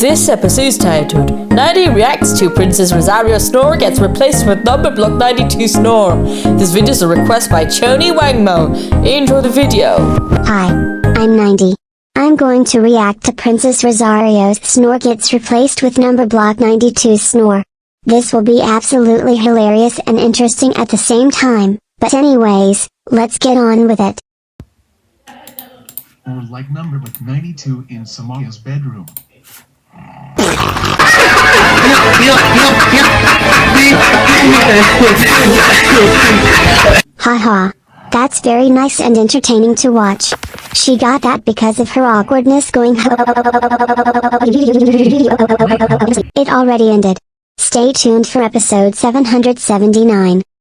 This episode is titled 90 Reacts to Princess Rosario Snore Gets Replaced with Number Block 92 Snore. This video is a request by Choni Wangmo. Enjoy the video. Hi, I'm 90. I'm going to react to Princess Rosario's Snore Gets Replaced with Number Block 92 Snore. This will be absolutely hilarious and interesting at the same time, but anyways, let's get on with it. Or like number block 92 in Samaria's bedroom. Haha. That's very nice and entertaining to watch. She got that because of her awkwardness going. It already ended. Stay tuned for episode 779.